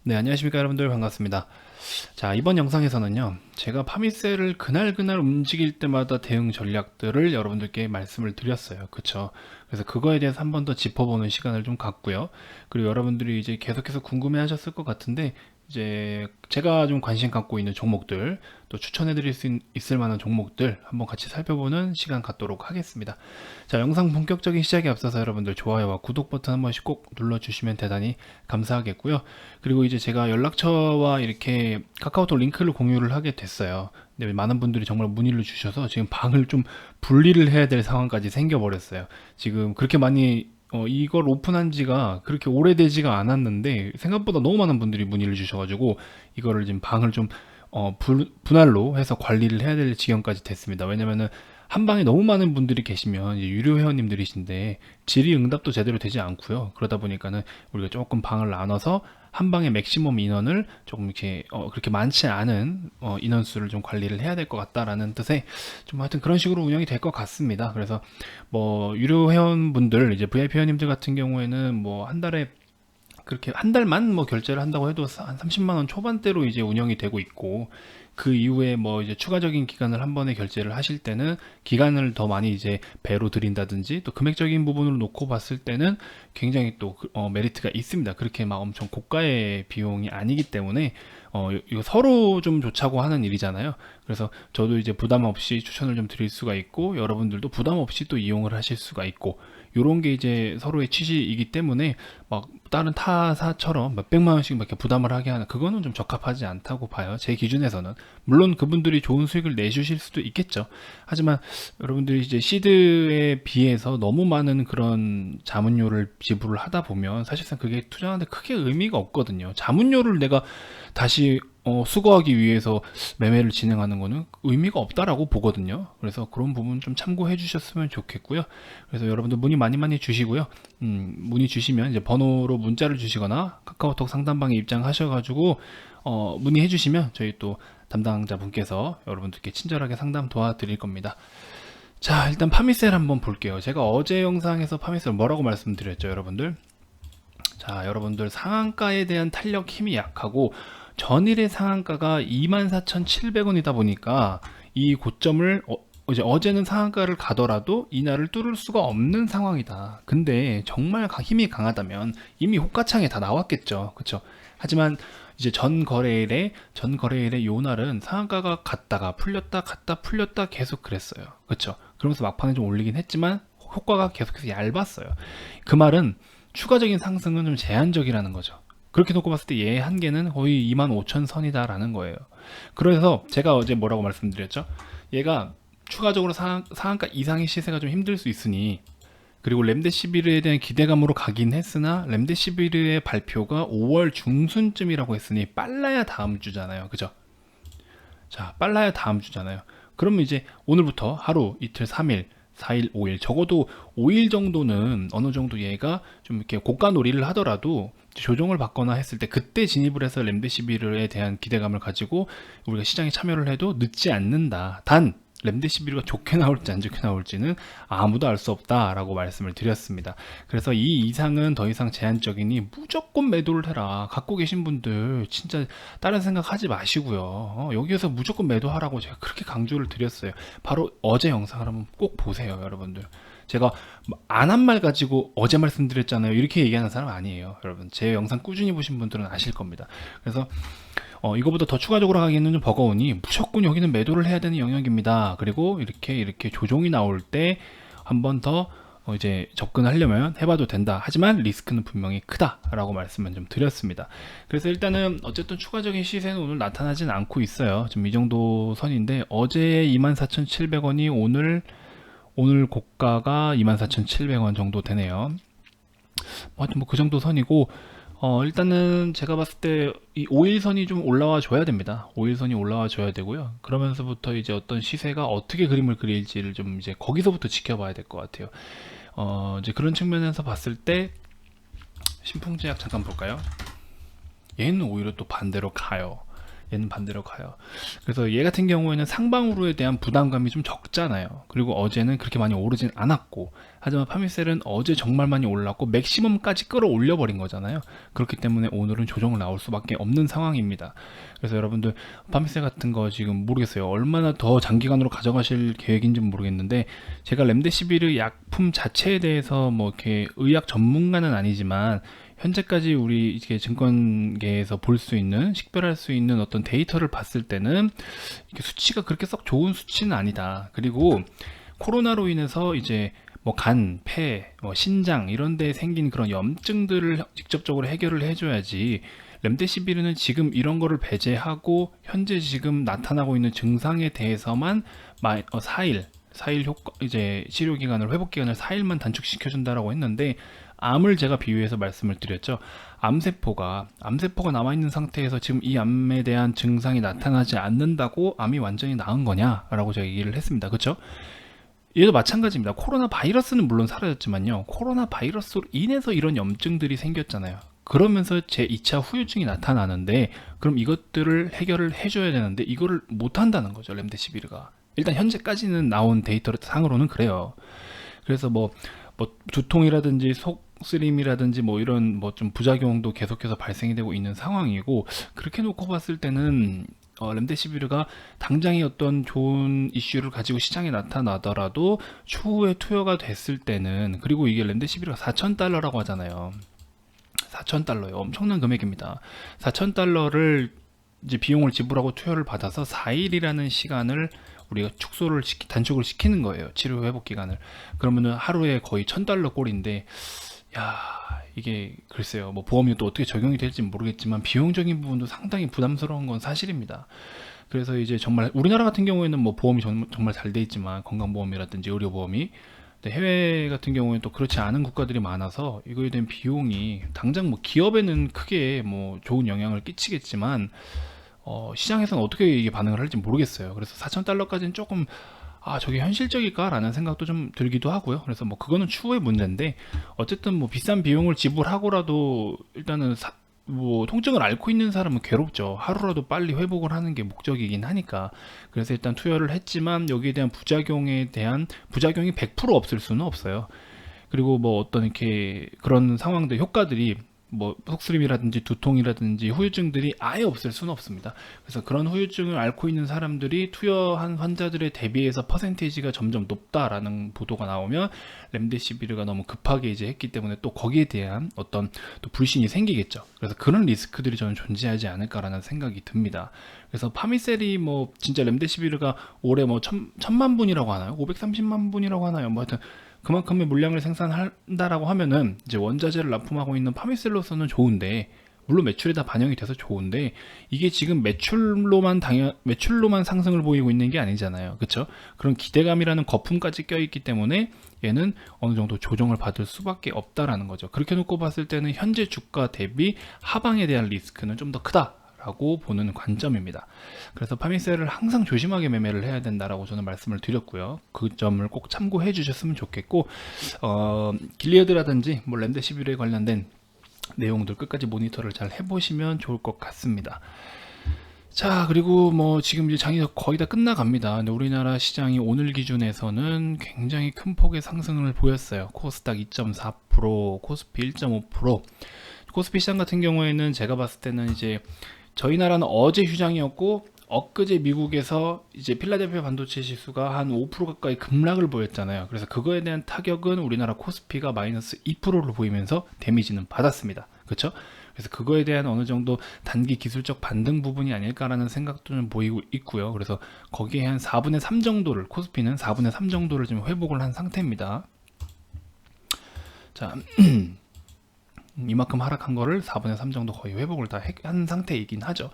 네, 안녕하십니까 여러분들, 반갑습니다. 자, 이번 영상에서는요, 제가 파미셀을 그날 움직일 때마다 대응 전략들을 여러분들께 말씀을 드렸어요. 그쵸? 그래서 그거에 대해서 한 번 더 짚어보는 시간을 좀 갖고요. 그리고 여러분들이 이제 계속해서 궁금해 하셨을 것 같은데, 이제 제가 좀 관심 갖고 있는 종목들, 또 추천해 드릴 수 있을 만한 종목들 한번 같이 살펴보는 시간 갖도록 하겠습니다. 자, 영상 본격적인 시작에 앞서서 여러분들 좋아요와 구독 버튼 한 번씩 꼭 눌러주시면 대단히 감사하겠고요. 그리고 이제 제가 연락처와 이렇게 카카오톡 링크를 공유를 하게 됐어요. 근데 많은 분들이 정말 문의를 주셔서 지금 방을 좀 분리를 해야 될 상황까지 생겨버렸어요. 지금 그렇게 많이 이걸 오픈한 지가 그렇게 오래되지가 않았는데 생각보다 너무 많은 분들이 문의를 주셔가지고 이거를 지금 방을 좀 분할로 해서 관리를 해야 될 지경까지 됐습니다. 왜냐면은 한 방에 너무 많은 분들이 계시면 이제 유료 회원님들이신데 질의응답도 제대로 되지 않고요. 그러다 보니까는 우리가 조금 방을 나눠서 한 방에 맥시멈 인원을 조금 이렇게 그렇게 많지 않은 인원수를 좀 관리를 해야 될 것 같다라는 뜻의 좀 하여튼 그런 식으로 운영이 될 것 같습니다. 그래서 뭐 유료 회원분들 이제 VIP 회원님들 같은 경우에는 뭐 한 달에 그렇게 한 달만 뭐 결제를 한다고 해도 한 30만 원 초반대로 이제 운영이 되고 있고, 그 이후에 뭐 이제 추가적인 기간을 한 번에 결제를 하실 때는 기간을 더 많이 이제 배로 드린다든지 또 금액적인 부분을 놓고 봤을 때는 굉장히 또 메리트가 있습니다. 그렇게 막 엄청 고가의 비용이 아니기 때문에 이거 서로 좀 좋자고 하는 일이잖아요. 그래서 저도 이제 부담 없이 추천을 좀 드릴 수가 있고, 여러분들도 부담 없이 또 이용을 하실 수가 있고, 요런 게 이제 서로의 취지이기 때문에 막 다른 타사처럼 몇 백만 원씩 막 이렇게 부담을 하게 하는 그거는 좀 적합하지 않다고 봐요. 제 기준에서는. 물론 그분들이 좋은 수익을 내주실 수도 있겠죠. 하지만 여러분들이 이제 시드에 비해서 너무 많은 그런 자문료를 지불을 하다 보면 사실상 그게 투자하는데 크게 의미가 없거든요. 자문료를 내가 다시 수거하기 위해서 매매를 진행하는 거는 의미가 없다라고 보거든요. 그래서 그런 부분 좀 참고해 주셨으면 좋겠고요. 그래서 여러분들 문의 많이 주시고요. 문의 주시면 이제 번호로 문자를 주시거나 카카오톡 상담방에 입장하셔가지고 문의해 주시면 저희 또 담당자분께서 여러분들께 친절하게 상담 도와드릴 겁니다. 자, 일단 파미셀 한번 볼게요. 제가 어제 영상에서 파미셀 뭐라고 말씀드렸죠, 여러분들? 자, 여러분들 상한가에 대한 탄력 힘이 약하고 전일의 상한가가 24,700원이다 보니까 이 고점을 이제 어제는 상한가를 가더라도 이날을 뚫을 수가 없는 상황이다. 근데 정말 힘이 강하다면 이미 호가창에 다 나왔겠죠. 그렇죠? 하지만 이제 전 거래일에 요 날은 상한가가 갔다가 풀렸다 갔다 풀렸다 계속 그랬어요. 그렇죠? 그러면서 막판에 좀 올리긴 했지만 효과가 계속해서 얇았어요. 그 말은 추가적인 상승은 좀 제한적이라는 거죠. 그렇게 놓고 봤을 때 얘 한계는 거의 25,000선이다라는 거예요. 그래서 제가 어제 뭐라고 말씀드렸죠? 얘가 추가적으로 상한가 이상의 시세가 좀 힘들 수 있으니, 그리고 렘데시비르에 대한 기대감으로 가긴 했으나 렘데시비르의 발표가 5월 중순쯤이라고 했으니 빨라야 다음 주잖아요. 그죠? 자, 빨라야 다음 주잖아요. 그러면 이제 오늘부터 하루, 이틀, 3일, 4일, 5일, 적어도 5일 정도는 어느 정도 얘가 좀 이렇게 고가 놀이를 하더라도 조정을 받거나 했을 때 그때 진입을 해서 렘데시비르에 대한 기대감을 가지고 우리가 시장에 참여를 해도 늦지 않는다. 단 렘데시비르가 좋게 나올지 안 좋게 나올지는 아무도 알 수 없다라고 말씀을 드렸습니다. 그래서 이 이상은 더 이상 제한적이니 무조건 매도를 해라. 갖고 계신 분들 진짜 다른 생각하지 마시고요. 여기에서 무조건 매도하라고 제가 그렇게 강조를 드렸어요. 바로 어제 영상을 한번 꼭 보세요, 여러분들. 제가 안 한 말 가지고 어제 말씀드렸잖아요, 이렇게 얘기하는 사람 아니에요. 여러분, 제 영상 꾸준히 보신 분들은 아실 겁니다. 그래서 이거보다 더 추가적으로 가기는 좀 버거우니 무조건 여기는 매도를 해야 되는 영역입니다. 그리고 이렇게 조종이 나올 때 한 번 더 이제 접근하려면 해봐도 된다. 하지만 리스크는 분명히 크다라고 말씀을 좀 드렸습니다. 그래서 일단은 어쨌든 추가적인 시세는 오늘 나타나진 않고 있어요. 지금 이 정도 선인데 어제 24,700원이 오늘 고가가 24,700원 정도 되네요. 하여튼 뭐 그 정도 선이고, 일단은 제가 봤을 때 이 5일선이 좀 올라와 줘야 됩니다. 5일선이 올라와 줘야 되고요. 그러면서부터 이제 어떤 시세가 어떻게 그림을 그릴지를 좀 이제 거기서부터 지켜봐야 될 것 같아요. 이제 그런 측면에서 봤을 때 신풍제약 잠깐 볼까요? 얘는 오히려 또 반대로 가요. 얘는 반대로 가요. 그래서 얘 같은 경우에는 상방으로에 대한 부담감이 좀 적잖아요. 그리고 어제는 그렇게 많이 오르진 않았고, 하지만 파미셀은 어제 정말 많이 올랐고 맥시멈까지 끌어올려 버린 거잖아요. 그렇기 때문에 오늘은 조정을 나올 수밖에 없는 상황입니다. 그래서 여러분들 파미셀 같은 거 지금 모르겠어요. 얼마나 더 장기간으로 가져가실 계획인지 모르겠는데, 제가 렘데시비르 약품 자체에 대해서 뭐 이렇게 의학 전문가는 아니지만 현재까지 우리 이게 증권계에서 볼 수 있는, 식별할 수 있는 어떤 데이터를 봤을 때는 이게 수치가 그렇게 썩 좋은 수치는 아니다. 그리고 코로나로 인해서 이제 뭐 간, 폐, 뭐 신장 이런 데에 생긴 그런 염증들을 직접적으로 해결을 해줘야지, 렘데시비르는 지금 이런 거를 배제하고 현재 지금 나타나고 있는 증상에 대해서만 4일 효과, 이제 치료 기간을, 회복 기간을 4일만 단축시켜 준다라고 했는데, 암을 제가 비유해서 말씀을 드렸죠. 암세포가 남아있는 상태에서 지금 이 암에 대한 증상이 나타나지 않는다고 암이 완전히 나은 거냐라고 제가 얘기를 했습니다. 그렇죠? 얘도 마찬가지입니다. 코로나 바이러스는 물론 사라졌지만요, 코로나 바이러스로 인해서 이런 염증들이 생겼잖아요. 그러면서 제 2차 후유증이 나타나는데, 그럼 이것들을 해결을 해줘야 되는데 이거를 못한다는 거죠, 렘데시비르가. 일단 현재까지는 나온 데이터 상으로는 그래요. 그래서 뭐 두통이라든지 속쓰림이라든지 뭐 이런 뭐 좀 부작용도 계속해서 발생이 되고 있는 상황이고, 그렇게 놓고 봤을 때는 렘데시비르가 당장의 어떤 좋은 이슈를 가지고 시장에 나타나더라도 추후에 투여가 됐을 때는, 그리고 이게 렘데시비르가 4,000달러라고 하잖아요. 4,000달러요. 엄청난 금액입니다. 4,000달러를 이제 비용을 지불하고 투여를 받아서 4일이라는 시간을 우리가 단축을 시키는 거예요. 치료 회복 기간을. 그러면은 하루에 거의 1,000달러 꼴인데, 야, 이게 글쎄요. 뭐 보험이 또 어떻게 적용이 될지 모르겠지만 비용적인 부분도 상당히 부담스러운 건 사실입니다. 그래서 이제 정말 우리나라 같은 경우에는 뭐 보험이 정말 잘 돼 있지만, 건강보험이라든지 의료보험이, 근데 해외 같은 경우에는 또 그렇지 않은 국가들이 많아서 이거에 대한 비용이 당장 뭐 기업에는 크게 뭐 좋은 영향을 끼치겠지만, 시장에서는 어떻게 이게 반응을 할지 모르겠어요. 그래서 4,000달러까지는 조금, 저게 현실적일까라는 생각도 좀 들기도 하고요. 그래서 뭐 그거는 추후의 문제인데, 어쨌든 뭐 비싼 비용을 지불하고라도 일단은 뭐 통증을 앓고 있는 사람은 괴롭죠. 하루라도 빨리 회복을 하는 게 목적이긴 하니까. 그래서 일단 투여를 했지만 여기에 대한 부작용이 100% 없을 수는 없어요. 그리고 뭐 어떤 이렇게 그런 상황들, 효과들이 뭐 속쓰림이라든지 두통이라든지 후유증들이 아예 없을 수는 없습니다. 그래서 그런 후유증을 앓고 있는 사람들이 투여한 환자들에 대비해서 퍼센테이지가 점점 높다라는 보도가 나오면 렘데시비르가 너무 급하게 이제 했기 때문에 또 거기에 대한 어떤 또 불신이 생기겠죠. 그래서 그런 리스크들이 저는 존재하지 않을까라는 생각이 듭니다. 그래서 파미셀이 뭐 진짜 렘데시비르가 올해 뭐 1,000만 분이라고 하나요? 530만 분이라고 하나요? 뭐 하여튼 그만큼의 물량을 생산한다라고 하면은 이제 원자재를 납품하고 있는 파미셀로서는 좋은데, 물론 매출에 다 반영이 돼서 좋은데, 이게 지금 매출로만 상승을 보이고 있는 게 아니잖아요. 그렇죠? 그런 기대감이라는 거품까지 껴있기 때문에 얘는 어느 정도 조정을 받을 수밖에 없다라는 거죠. 그렇게 놓고 봤을 때는 현재 주가 대비 하방에 대한 리스크는 좀 더 크다 라고 보는 관점입니다. 그래서 파미셀을 항상 조심하게 매매를 해야 된다라고 저는 말씀을 드렸고요. 그 점을 꼭 참고해 주셨으면 좋겠고, 길리어드라든지 뭐 렘데시비르에 관련된 내용들 끝까지 모니터를 잘 해보시면 좋을 것 같습니다. 자, 그리고 뭐 지금 이제 장이 거의 다 끝나갑니다. 근데 우리나라 시장이 오늘 기준에서는 굉장히 큰 폭의 상승을 보였어요. 코스닥 2.4%, 코스피 1.5%. 코스피 시장 같은 경우에는 제가 봤을 때는 이제 저희 나라는 어제 휴장이었고, 엊그제 미국에서 이제 필라델피아 반도체 지수가 한 5% 가까이 급락을 보였잖아요. 그래서 그거에 대한 타격은 우리나라 코스피가 마이너스 2%를 보이면서 데미지는 받았습니다. 그렇죠? 그래서 그거에 대한 어느 정도 단기 기술적 반등 부분이 아닐까라는 생각도 좀 보이고 있고요. 그래서 거기에 한 4분의 3 정도를, 코스피는 4분의 3 정도를 지금 회복을 한 상태입니다. 자, 이만큼 하락한 거를 4분의 3 정도 거의 회복을 다 한 상태이긴 하죠.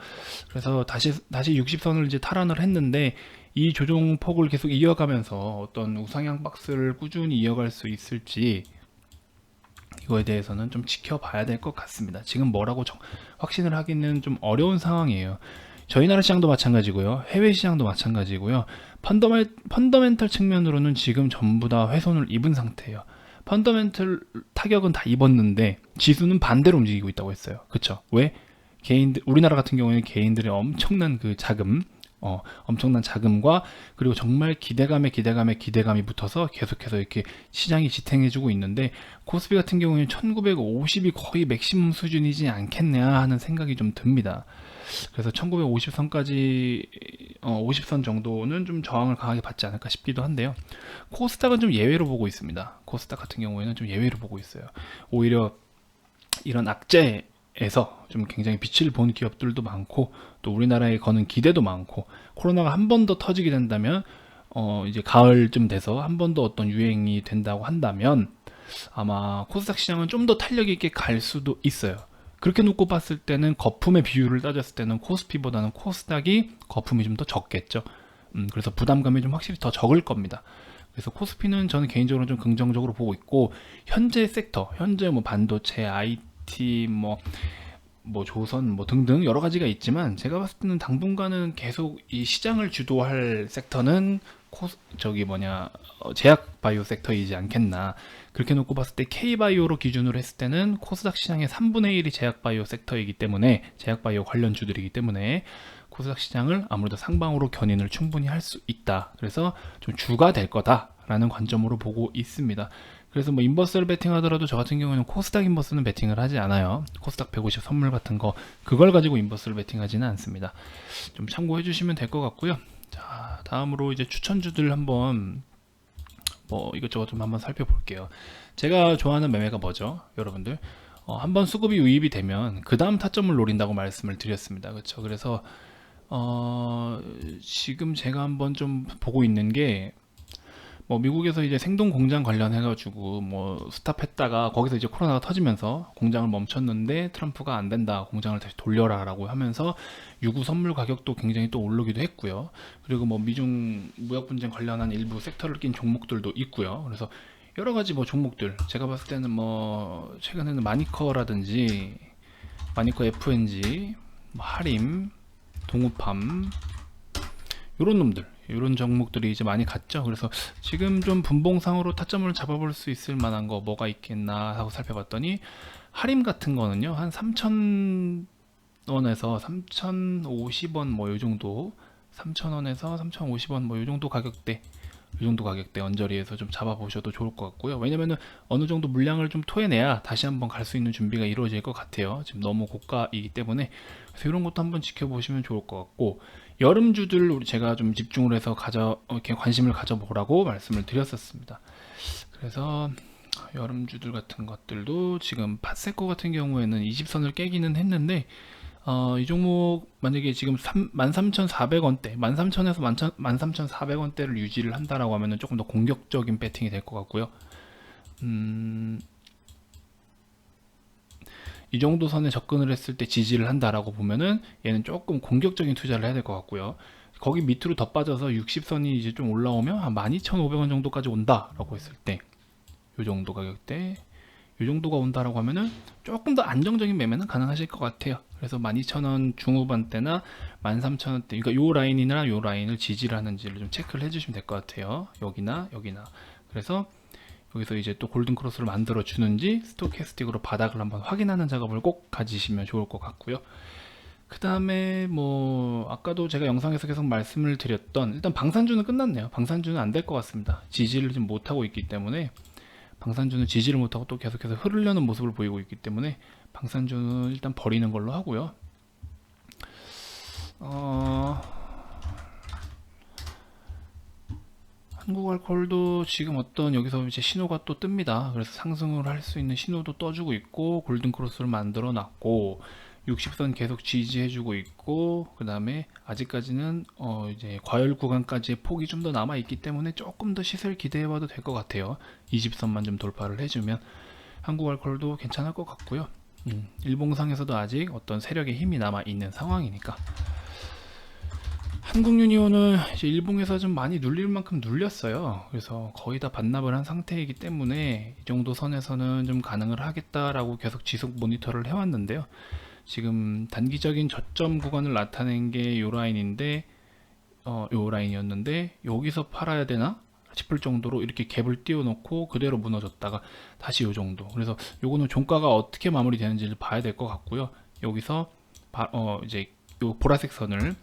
그래서 다시 60선을 이제 탈환을 했는데, 이 조종폭을 계속 이어가면서 어떤 우상향 박스를 꾸준히 이어갈 수 있을지, 이거에 대해서는 좀 지켜봐야 될 것 같습니다. 지금 뭐라고 확신을 하기는 좀 어려운 상황이에요. 저희 나라 시장도 마찬가지고요, 해외 시장도 마찬가지고요. 펀더멘털 측면으로는 지금 전부 다 훼손을 입은 상태예요. 펀더멘털 타격은 다 입었는데 지수는 반대로 움직이고 있다고 했어요. 그쵸? 왜? 개인들, 우리나라 같은 경우에는 개인들의 엄청난 그 자금, 엄청난 자금과 그리고 정말 기대감이 붙어서 계속해서 이렇게 시장이 지탱해주고 있는데, 코스피 같은 경우에는 1950이 거의 맥시멈 수준이지 않겠냐 하는 생각이 좀 듭니다. 그래서 1950선까지 50선 정도는 좀 저항을 강하게 받지 않을까 싶기도 한데요. 코스닥은 좀 예외로 보고 있습니다. 코스닥 같은 경우에는 좀 예외로 보고 있어요. 오히려 이런 악재에서 좀 굉장히 빛을 본 기업들도 많고, 또 우리나라에 거는 기대도 많고, 코로나가 한 번 더 터지게 된다면, 이제 가을쯤 돼서 한 번 더 어떤 유행이 된다고 한다면 아마 코스닥 시장은 좀 더 탄력 있게 갈 수도 있어요. 그렇게 놓고 봤을 때는 거품의 비율을 따졌을 때는 코스피보다는 코스닥이 거품이 좀 더 적겠죠. 그래서 부담감이 좀 확실히 더 적을 겁니다. 그래서 코스피는 저는 개인적으로 좀 긍정적으로 보고 있고, 현재 섹터, 현재 뭐 반도체, IT, 뭐 조선 뭐 등등 여러 가지가 있지만, 제가 봤을 때는 당분간은 계속 이 시장을 주도할 섹터는 제약 바이오 섹터이지 않겠나. 그렇게 놓고 봤을 때 K바이오로 기준으로 했을 때는 코스닥 시장의 3분의 1이 제약 바이오 섹터이기 때문에, 제약 바이오 관련주들이기 때문에 코스닥 시장을 아무래도 상방으로 견인을 충분히 할 수 있다. 그래서 좀 주가 될 거다라는 관점으로 보고 있습니다. 그래서 뭐 인버스를 베팅하더라도 저 같은 경우에는 코스닥 인버스는 베팅을 하지 않아요. 코스닥 150 선물 같은 거, 그걸 가지고 인버스를 베팅하지는 않습니다. 좀 참고해 주시면 될 것 같고요. 자, 다음으로 이제 추천주들 한번 뭐 이것저것 좀 한번 살펴볼게요. 제가 좋아하는 매매가 뭐죠, 여러분들? 한번 수급이 유입이 되면 그 다음 타점을 노린다고 말씀을 드렸습니다. 그렇죠? 그래서 지금 제가 한번 좀 보고 있는 게, 뭐 미국에서 이제 생동 공장 관련해가지고 뭐 스탑했다가 거기서 이제 코로나가 터지면서 공장을 멈췄는데, 트럼프가 안 된다, 공장을 다시 돌려라라고 하면서 유구 선물 가격도 굉장히 또 오르기도 했고요. 그리고 뭐 미중 무역 분쟁 관련한 일부 섹터를 낀 종목들도 있고요. 그래서 여러 가지 뭐 종목들, 제가 봤을 때는 뭐 최근에는 마니커라든지 마니커 FNG, 뭐 하림, 동우팜, 요런 놈들, 이런 종목들이 이제 많이 갔죠. 그래서 지금 좀 분봉상으로 타점을 잡아볼 수 있을 만한 거 뭐가 있겠나 하고 살펴봤더니, 하림 같은 거는요, 한 3,000원에서 3,050원 뭐 요 정도, 3,000원에서 3,050원 뭐 요 정도 가격대, 이 정도 가격대 언저리에서 좀 잡아보셔도 좋을 것 같고요. 왜냐면은 어느 정도 물량을 좀 토해내야 다시 한번 갈 수 있는 준비가 이루어질 것 같아요. 지금 너무 고가이기 때문에. 그래서 이런 것도 한번 지켜보시면 좋을 것 같고, 여름주들 우리 제가 좀 집중을 해서 이렇게 관심을 가져보라고 말씀을 드렸었습니다. 그래서 여름주들 같은 것들도 지금 파세코 같은 경우에는 20선을 깨기는 했는데, 이 종목 만약에 지금 13,400원대, 13,000에서 13,400원대를 유지를 한다라고 하면은 조금 더 공격적인 배팅이 될 것 같고요. 이 정도 선에 접근을 했을 때 지지를 한다라고 보면은 얘는 조금 공격적인 투자를 해야 될 것 같고요. 거기 밑으로 더 빠져서 60선이 이제 좀 올라오면 한 12,500원 정도까지 온다라고 했을 때, 이 정도 가격대, 이 정도가 온다라고 하면은 조금 더 안정적인 매매는 가능하실 것 같아요. 그래서 12,000원 중후반대나 13,000원대, 그러니까 요 라인이나 요 라인을 지지를 하는지를 좀 체크를 해주시면 될 것 같아요. 여기나 여기나. 그래서 여기서 이제 또 골든 크로스를 만들어 주는지 스토캐스틱으로 바닥을 한번 확인하는 작업을 꼭 가지시면 좋을 것 같고요. 그 다음에 뭐 아까도 제가 영상에서 계속 말씀을 드렸던, 일단 방산주는 끝났네요. 방산주는 안 될 것 같습니다. 지지를 좀 못하고 있기 때문에, 방산주는 지지를 못하고 또 계속해서 흐르려는 모습을 보이고 있기 때문에 방산주는 일단 버리는 걸로 하고요. 한국알코올도 지금 어떤 여기서 이제 신호가 또 뜹니다. 그래서 상승을 할 수 있는 신호도 떠주고 있고, 골든크로스를 만들어 놨고, 60선 계속 지지해주고 있고, 그 다음에 아직까지는 이제 과열 구간까지의 폭이 좀 더 남아 있기 때문에 조금 더 시세를 기대해봐도 될 것 같아요. 20선만 좀 돌파를 해주면 한국알코올도 괜찮을 것 같고요. 일봉상에서도 아직 어떤 세력의 힘이 남아 있는 상황이니까. 한국유니온은 이제 일봉에서 좀 많이 눌릴 만큼 눌렸어요. 그래서 거의 다 반납을 한 상태이기 때문에 이 정도 선에서는 좀 가능을 하겠다라고 계속 지속 모니터를 해왔는데요. 지금 단기적인 저점 구간을 나타낸 게 요 라인인데, 요 라인이었는데 여기서 팔아야 되나 싶을 정도로 이렇게 갭을 띄워놓고 그대로 무너졌다가 다시 요 정도. 그래서 요거는 종가가 어떻게 마무리되는지를 봐야 될 것 같고요. 여기서 이제 요 보라색 선을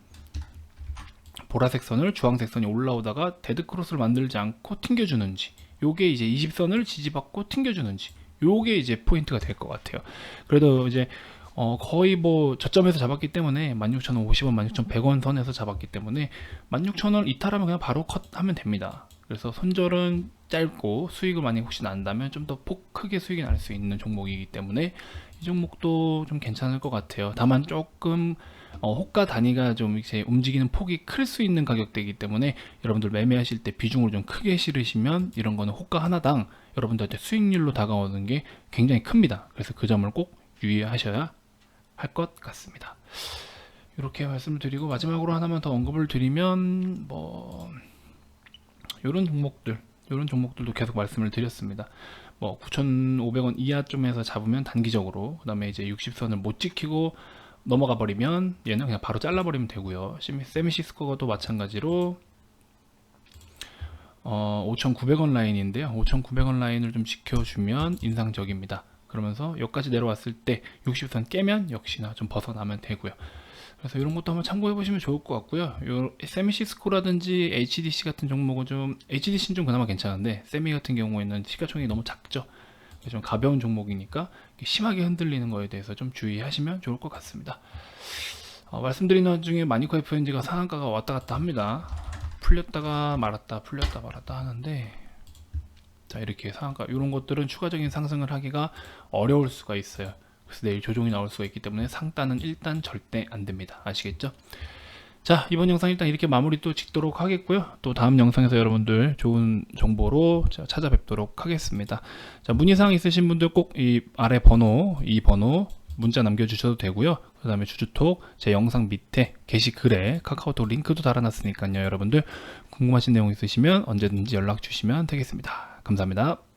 주황색 선이 올라오다가 데드 크로스를 만들지 않고 튕겨주는지, 요게 이제 20선을 지지받고 튕겨주는지, 요게 이제 포인트가 될 것 같아요. 그래도 이제 거의 뭐 저점에서 잡았기 때문에 16,050원, 16,100원 선에서 잡았기 때문에 16,000원 이탈하면 그냥 바로 컷하면 됩니다. 그래서 손절은 짧고 수익을 많이 혹시 난다면 좀 더 크게 수익이 날 수 있는 종목이기 때문에 이 종목도 좀 괜찮을 것 같아요. 다만 조금 호가 단위가 좀 이제 움직이는 폭이 클 수 있는 가격대이기 때문에 여러분들 매매하실 때 비중을 좀 크게 실으시면 이런 거는 호가 하나당 여러분들한테 수익률로 다가오는 게 굉장히 큽니다. 그래서 그 점을 꼭 유의하셔야 할 것 같습니다. 이렇게 말씀을 드리고 마지막으로 하나만 더 언급을 드리면 뭐 이런 종목들도 계속 말씀을 드렸습니다. 뭐 9,500원 이하쯤에서 잡으면 단기적으로, 그 다음에 이제 60선을 못 지키고 넘어가 버리면 얘는 그냥 바로 잘라 버리면 되고요. 세미시스코가도 마찬가지로 5,900원 라인인데요. 5,900원 라인을 좀 지켜주면 인상적입니다. 그러면서 여기까지 내려왔을 때 60선 깨면 역시나 좀 벗어나면 되고요. 그래서 이런 것도 한번 참고해 보시면 좋을 것 같고요. 요 세미시스코라든지 HDC 같은 종목은 좀, HDC는 좀 그나마 괜찮은데 세미 같은 경우에는 시가총액이 너무 작죠. 좀 가벼운 종목이니까 심하게 흔들리는 거에 대해서 좀 주의하시면 좋을 것 같습니다. 말씀드린 와중에 마니코 FNG가 상한가가 왔다 갔다 합니다. 풀렸다가 말았다 하는데, 자, 이렇게 상한가 이런 것들은 추가적인 상승을 하기가 어려울 수가 있어요. 그래서 내일 조정이 나올 수가 있기 때문에 상단은 일단 절대 안 됩니다. 아시겠죠? 자, 이번 영상 일단 이렇게 마무리 또 짓도록 하겠고요. 또 다음 영상에서 여러분들 좋은 정보로 찾아뵙도록 하겠습니다. 자, 문의사항 있으신 분들 꼭 이 아래 이 번호 문자 남겨주셔도 되고요. 그 다음에 주주톡 제 영상 밑에 게시글에 카카오톡 링크도 달아놨으니까요. 여러분들 궁금하신 내용 있으시면 언제든지 연락 주시면 되겠습니다. 감사합니다.